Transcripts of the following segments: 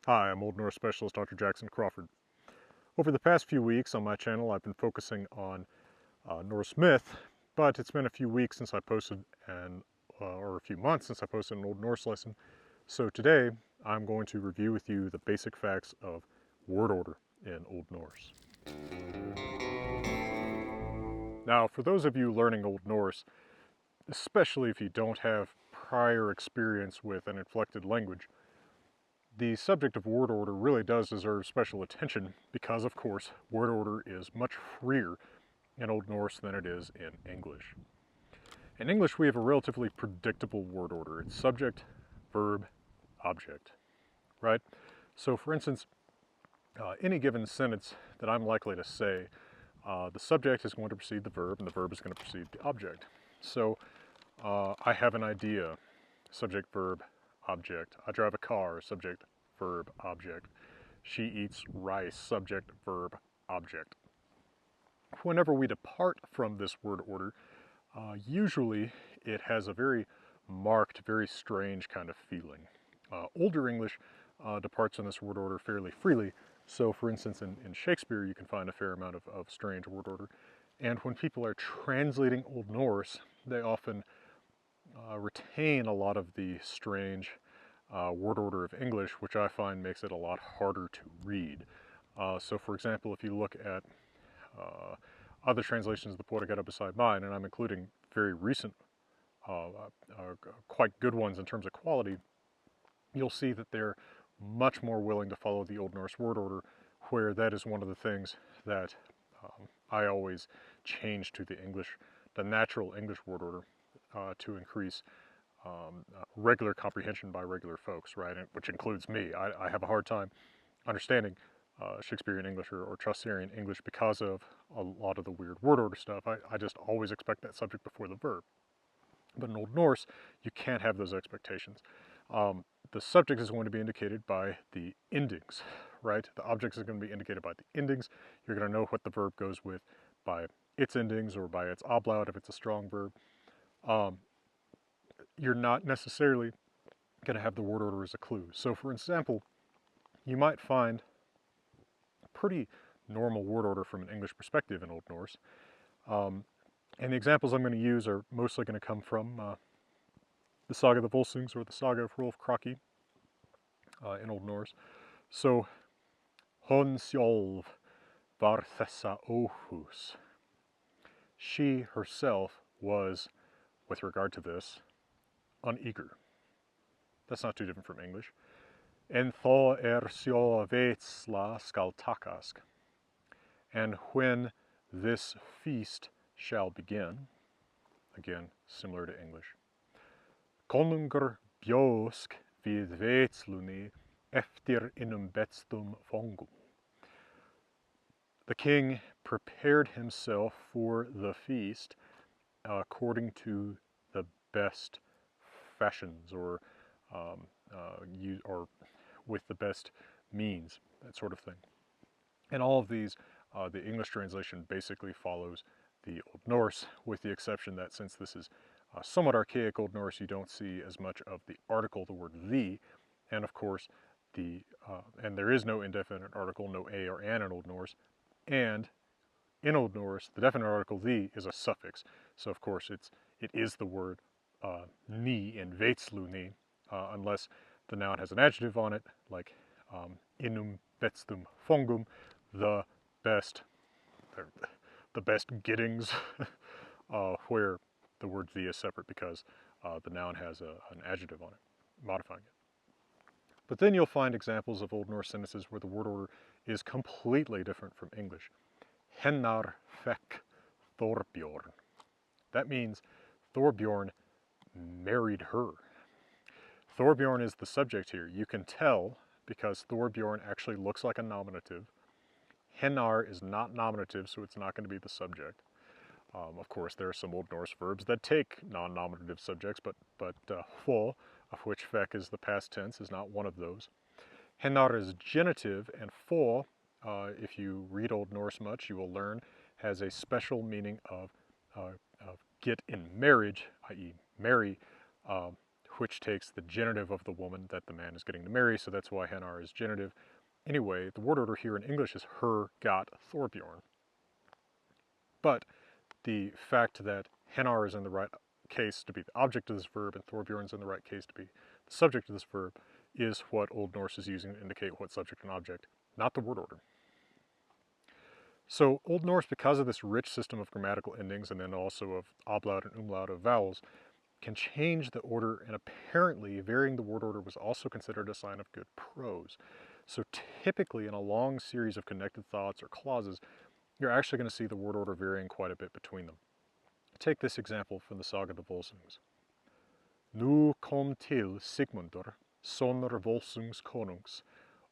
Hi, I'm Old Norse specialist Dr. Jackson Crawford. Over the past few weeks on my channel, I've been focusing on Norse myth, but it's been a few weeks since I posted or a few months since I posted an Old Norse lesson. So today, I'm going to review with you the basic facts of word order in Old Norse. Now, for those of you learning Old Norse, especially if you don't have prior experience with an inflected language, the subject of word order really does deserve special attention because, of course, word order is much freer in Old Norse than it is in English. In English, we have a relatively predictable word order. It's subject, verb, object, right? So, for instance, any given sentence that I'm likely to say, the subject is going to precede the verb, and the verb is going to precede the object. So, I have an idea, subject, verb, object. I drive a car, subject, verb, object. She eats rice, subject, verb, object. Whenever we depart from this word order, usually it has a very marked, very strange kind of feeling. Older English departs from this word order fairly freely. So, for instance, in Shakespeare, you can find a fair amount of strange word order. And when people are translating Old Norse, they often retain a lot of the strange word order of English, which I find makes it a lot harder to read. So, for example, if you look at other translations of the Poetic beside mine, and I'm including very recent, quite good ones in terms of quality, you'll see that they're much more willing to follow the Old Norse word order, where that is one of the things that I always change to the natural English word order to increase regular comprehension by regular folks, right? Which includes me. I have a hard time understanding Shakespearean English or Chaucerian English because of a lot of the weird word order stuff. I just always expect that subject before the verb. But in Old Norse, you can't have those expectations. The subject is going to be indicated by the endings, right? The object is going to be indicated by the endings. You're going to know what the verb goes with by its endings or by its ablaut if it's a strong verb. You're not necessarily going to have the word order as a clue. So, for example, you might find pretty normal word order from an English perspective in Old Norse. And the examples I'm going to use are mostly going to come from the Saga of the Volsungs or the Saga of Rolf Kraki in Old Norse. So, Hon sjálv var þessa óhús. She herself was, with regard to this, uneager. That's not too different from English. En þá sjá veitsla skal takast. And when this feast shall begin, again, similar to English. Konungur bjósk við veitslunni eftir bestum fongum. The king prepared himself for the feast according to the best fashions or with the best means, that sort of thing. And all of these, the English translation basically follows the Old Norse, with the exception that since this is somewhat archaic Old Norse, you don't see as much of the article, the word the, and of course and there is no indefinite article, no a or an in Old Norse, and in Old Norse, the definite article the is a suffix, so of course it is the word ni in veitsluni, unless the noun has an adjective on it, like bestum fongum, the best gettings, where the word the is separate because the noun has an adjective on it, modifying it. But then you'll find examples of Old Norse sentences where the word order is completely different from English. Hennar fekk Thorbjorn. That means Thorbjorn married her. Thorbjorn is the subject here. You can tell because Thorbjorn actually looks like a nominative. Hennar is not nominative, so it's not going to be the subject. Of course, there are some Old Norse verbs that take non-nominative subjects, but fo, of which fek is the past tense, is not one of those. Hennar is genitive, and fo, if you read Old Norse much, you will learn, has a special meaning of get in marriage, i.e. marry, which takes the genitive of the woman that the man is getting to marry, so that's why Hennar is genitive. Anyway, the word order here in English is her got Thorbjorn. But the fact that Hennar is in the right case to be the object of this verb and Thorbjorn is in the right case to be the subject of this verb is what Old Norse is using to indicate what subject and object, not the word order. So Old Norse, because of this rich system of grammatical endings and then also of ablaut and umlaut of vowels, can change the order, and apparently varying the word order was also considered a sign of good prose. So typically in a long series of connected thoughts or clauses, you're actually going to see the word order varying quite a bit between them. Take this example from the Saga of the Volsungs. Nu kom till Sigmundur, sonur Volsungs konungs,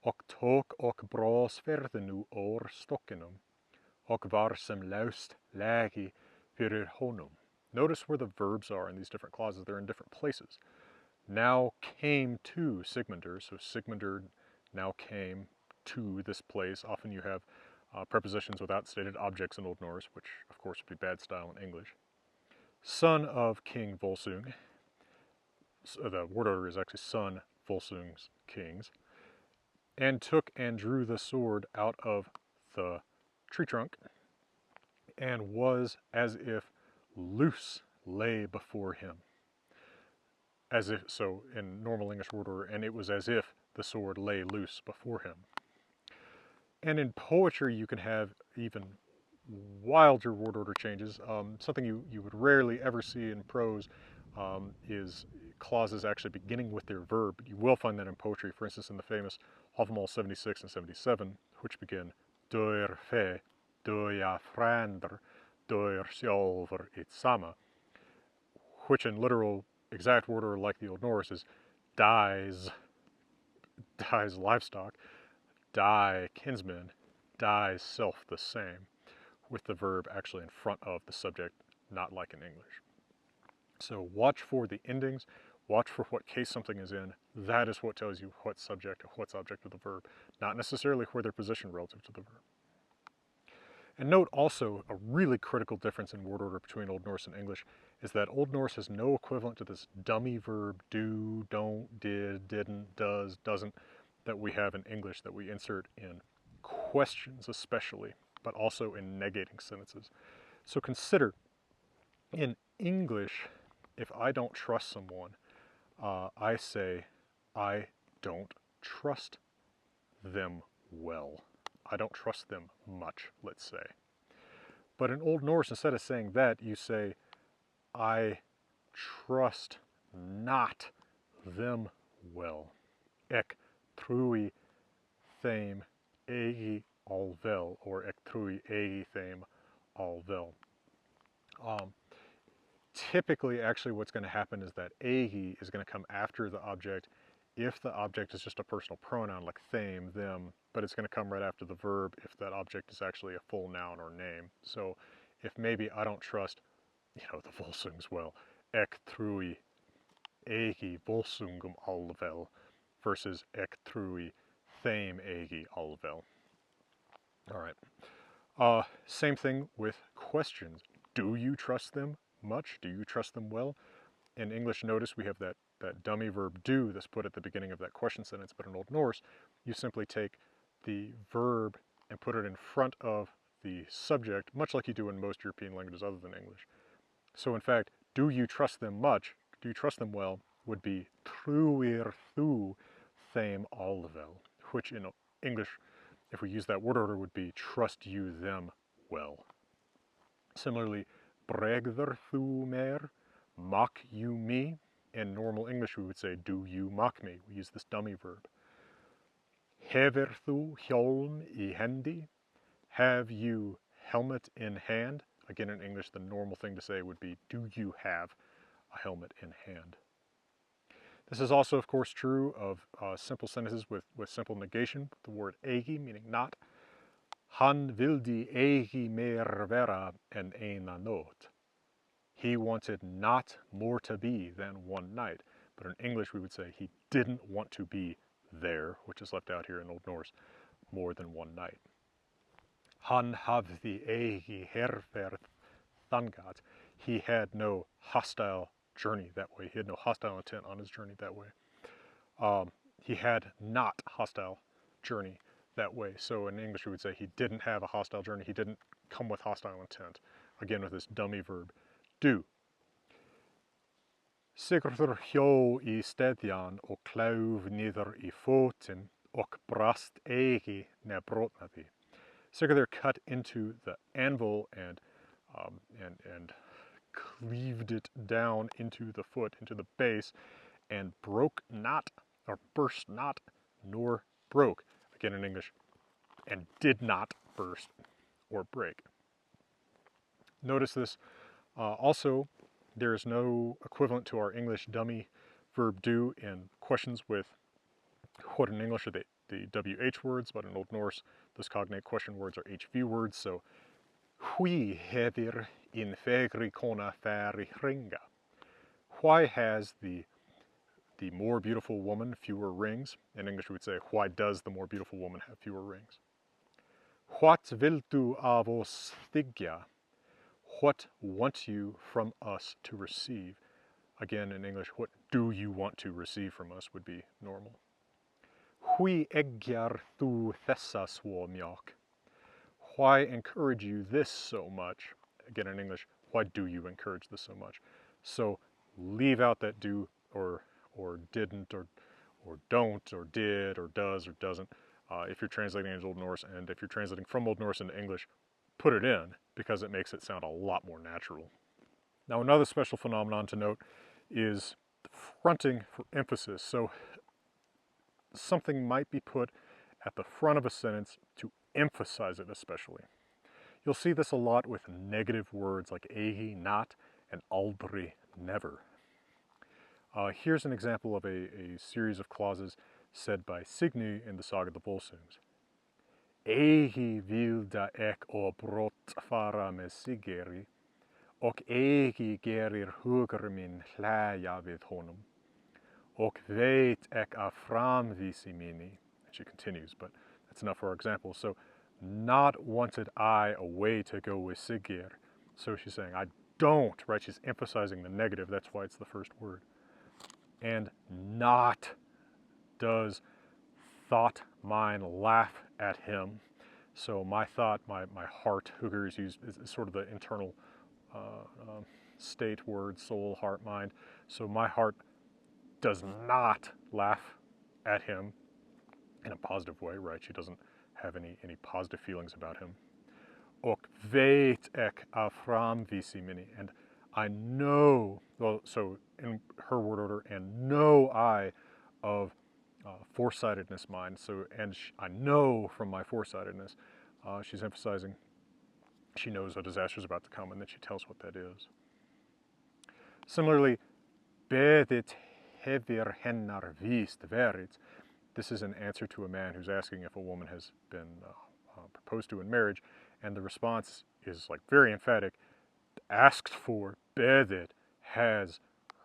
och tok och brasfärde nu år stockenum, och var som laust lägi fyrir honum. Notice where the verbs are in these different clauses. They're in different places. Now came to Sigmundur, so Sigmundur now came to this place. Often you have prepositions without stated objects in Old Norse, which of course would be bad style in English. Son of King Volsung. So the word order is actually son Volsung's kings. And took and drew the sword out of the tree trunk, and was as if loose lay before him. As if, so in normal English word order, and it was as if the sword lay loose before him. And in poetry, you can have even wilder word order changes. Something you would rarely ever see in prose is clauses actually beginning with their verb. You will find that in poetry, for instance, in the famous Havamal 76 and 77, which begin Dör fe, döja fränder, dör själver it sama, which in literal exact word order like the Old Norse is dies livestock, die kinsman, dies self the same, with the verb actually in front of the subject, not like in English. So watch for the endings, watch for what case something is in. That is what tells you what subject or what's object of the verb, not necessarily where they're positioned relative to the verb. And note also a really critical difference in word order between Old Norse and English is that Old Norse has no equivalent to this dummy verb do, don't, did, didn't, does, doesn't that we have in English that we insert in questions especially, but also in negating sentences. So consider, in English, if I don't trust someone, I say, I don't trust them well. I don't trust them much, let's say. But in Old Norse, instead of saying that, you say, I trust not them well. Ek trúi þeim eigi allvel, or ek trúi eigi þeim allvel. Typically, actually, what's going to happen is that eigi is going to come after the object if the object is just a personal pronoun like them, them, but it's going to come right after the verb if that object is actually a full noun or name. So if maybe I don't trust, the Volsungs well, ek trúi eigi Volsungum allvel versus ek trúi þeim eigi allvel. All right. Same thing with questions. Do you trust them much? Do you trust them well? In English, notice we have that dummy verb do that's put at the beginning of that question sentence, but in Old Norse, you simply take the verb and put it in front of the subject, much like you do in most European languages other than English. So in fact, do you trust them much? Do you trust them well? Would be trúir þú þeim allvel, which in English, if we use that word order, would be trust you them well. Similarly, bregður þú mér, mock you me. In normal English, we would say, do you mock me? We use this dummy verb. Hefur þú hjálm í hendi? Have you helmet in hand? Again, in English, the normal thing to say would be, do you have a helmet in hand? This is also, of course, true of simple sentences with simple negation, the word eigi, meaning not. Han vildi eigi mer vera en eina nótt. He wanted not more to be than one night. But in English, we would say he didn't want to be there, which is left out here in Old Norse, more than one night. Han hafði eigi herferð þangað. He had no hostile journey that way. He had no hostile intent on his journey that way. He had not hostile journey that way. So in English we would say he didn't have a hostile journey. He didn't come with hostile intent. Again with this dummy verb, do. Sigurður hjó í steðjan og klauf niður í fótinn og brast eigi ne brotnaði. Sigurður cut into the anvil and cleaved it down into the foot, into the base, and broke not, or burst not, nor broke. Again in English, and did not burst or break. Notice this also, there is no equivalent to our English dummy verb do in questions with what in English are the WH words, but in Old Norse, those cognate question words are HV words. So, hví hefir in fegri kona færi hringa? Why has the more beautiful woman fewer rings? In English we would say, why does the more beautiful woman have fewer rings? What viltu av oss þiggja? What want you from us to receive? Again, in English, what do you want to receive from us would be normal. Hví eggjar þú þessa svo mjök? Why encourage you this so much? Again, in English, why do you encourage this so much? So leave out that do or didn't or don't or did or does or doesn't if you're translating into Old Norse, and if you're translating from Old Norse into English, put it in because it makes it sound a lot more natural. Now another special phenomenon to note is fronting for emphasis. So something might be put at the front of a sentence to emphasize it especially. You'll see this a lot with negative words like eigi, not, and aldri, never. Here's an example of a series of clauses said by Signy in the Saga of the Volsungs. Eigi vilda ek og brott fara með Sigeri, og eigi gerir hugur minn hlæja við honum, og veit ek af framvísi minni. And she continues, but that's enough for our example. So, not wanted I away to go with Sigir. So she's saying, I don't, right? She's emphasizing the negative, that's why it's the first word. And not does thought mine laugh at him. So my thought, my heart, hugger is used, is sort of the internal state word, soul, heart, mind. So my heart does not laugh at him in a positive way, right? She doesn't have any positive feelings about him. Och vet ek af framvísi minni, and I know, well, so in her word order, and know I of foresightedness mine. So, and I know from my foresightedness, she's emphasizing she knows a disaster is about to come, and then she tells what that is. Similarly, beðit hefir hennar víst verið. This is an answer to a man who's asking if a woman has been proposed to in marriage, and the response is like very emphatic. Asked for, beðit, has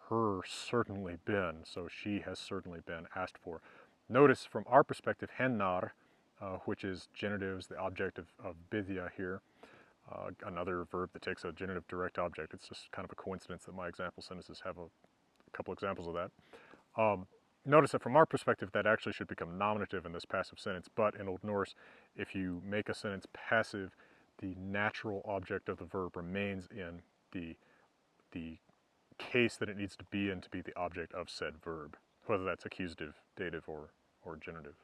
her certainly been, so she has certainly been asked for. Notice from our perspective, hennar, which is genitives, the object of bithya here, another verb that takes a genitive direct object. It's just kind of a coincidence that my example sentences have a couple examples of that. Notice that from our perspective, that actually should become nominative in this passive sentence, but in Old Norse, if you make a sentence passive, the natural object of the verb remains in the case that it needs to be in to be the object of said verb, whether that's accusative, dative, or genitive.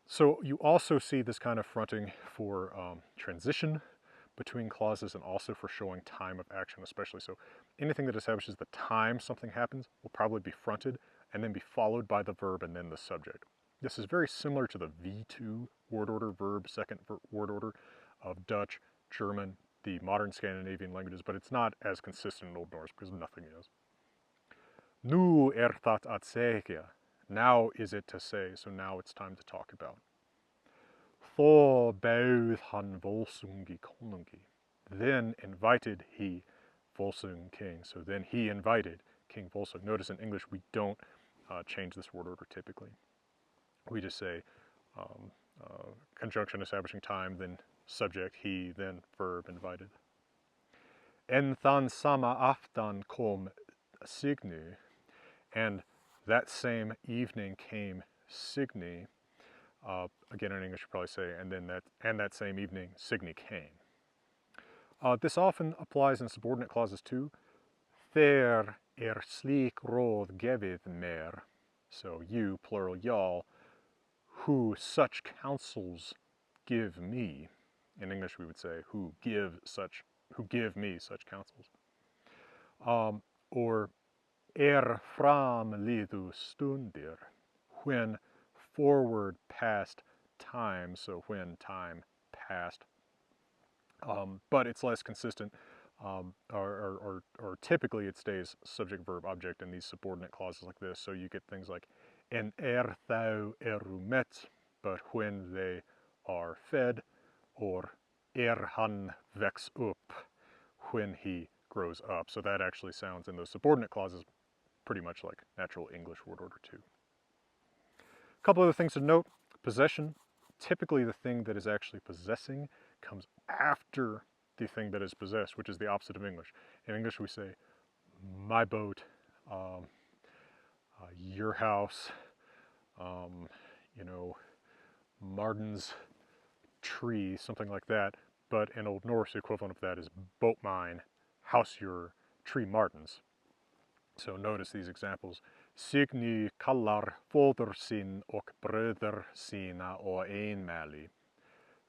So you also see this kind of fronting for transition between clauses and also for showing time of action especially. So anything that establishes the time something happens will probably be fronted and then be followed by the verb and then the subject. This is very similar to the V2 word order, verb, second word order of Dutch, German, the modern Scandinavian languages, but it's not as consistent in Old Norse because nothing is. Nu það að segja. Now is it to say, so now it's time to talk about. Þó bauð hann Volsungi konungi. Then invited he Volsung king. So then he invited King Volsung. Notice in English we don't change this word order typically. We just say conjunction establishing time, then subject, he, then verb, invited. En than sama aftan kom Signy, and that same evening came Signy. Again, in English, you probably say, and that same evening, Signy came. This often applies in subordinate clauses too. There slík ráð gefið mér. So you, plural y'all, who such counsels give me. In English, we would say, who give me such counsels. Or fram liðu stundir, when forward past time, so when time passed. But it's less consistent, or typically it stays subject, verb, object in these subordinate clauses like this. So you get things like en thou eru met, but when they are fed, or hann vex upp, when he grows up. So that actually sounds in those subordinate clauses pretty much like natural English word order too. A couple other things to note. Possession. Typically the thing that is actually possessing comes after the thing that is possessed, which is the opposite of English. In English we say, my boat, your house, Martin's tree, something like that. But in Old Norse, the equivalent of that is boat mine, house your, tree Martin's. So notice these examples. Signy kallar fóður sinn och bröður sína og einmæli.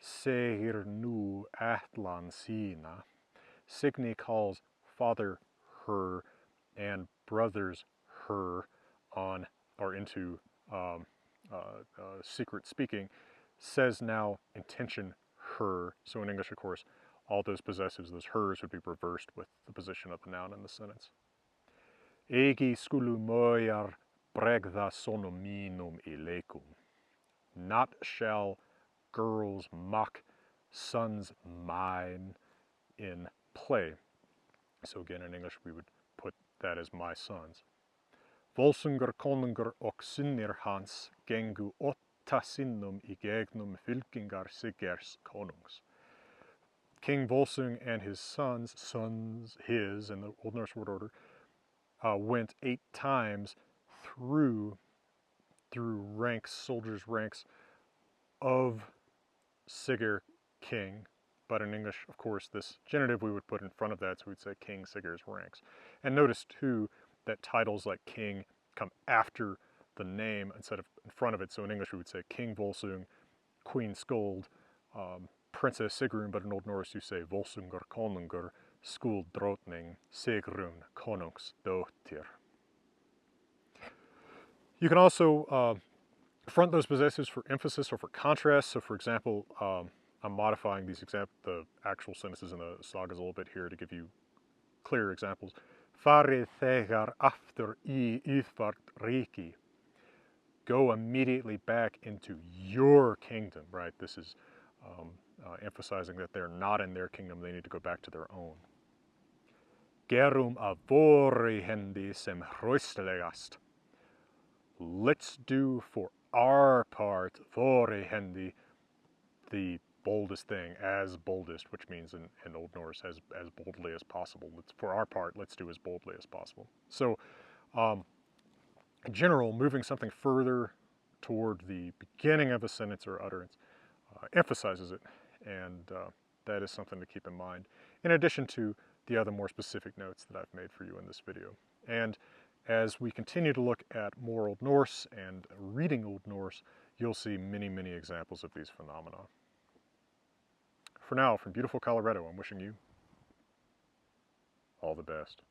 Segir nú ætlan sína. Signy calls father her and brothers her on or into secret speaking. Says now intention her. So in English, of course, all those possessives, those hers, would be reversed with the position of the noun in the sentence. Egi skulu mojar bregða sonum mínum í leikum. Not shall girls mock sons mine in play. So again, in English, we would put that as my sons. Volsungur konungur og synir hans gengu åtta sinnum í gegnum fylkingar Sigers konungs. King Volsung and his sons, his in the Old Norse word order, went 8 times through ranks, soldiers' ranks of Sigurd king. But in English, of course, this genitive we would put in front of that, so we'd say King Sigurd's ranks. And notice too that titles like king come after the name instead of in front of it. So in English we would say King Volsung, Queen Skuld, Princess Sigrun, but in Old Norse you say Volsungur konungur, Skuld drottning, Sigrun konungsdóttir. You can also front those possessives for emphasis or for contrast. So for example, I'm modifying the actual sentences in the sagas a little bit here to give you clear examples. Farið þegar aftur í yðvart ríki. Go immediately back into your kingdom, right? This is emphasizing that they're not in their kingdom, they need to go back to their own. Gerum af vori hendi sem hraustlegast. Let's do for our part, vori hendi, the boldest thing, as boldest, which means in Old Norse, as boldly as possible. For our part, let's do as boldly as possible. So, in general, moving something further toward the beginning of a sentence or utterance emphasizes it, and that is something to keep in mind, in addition to the other more specific notes that I've made for you in this video. And as we continue to look at more Old Norse and reading Old Norse, you'll see many, many examples of these phenomena. For now, from beautiful Colorado, I'm wishing you all the best.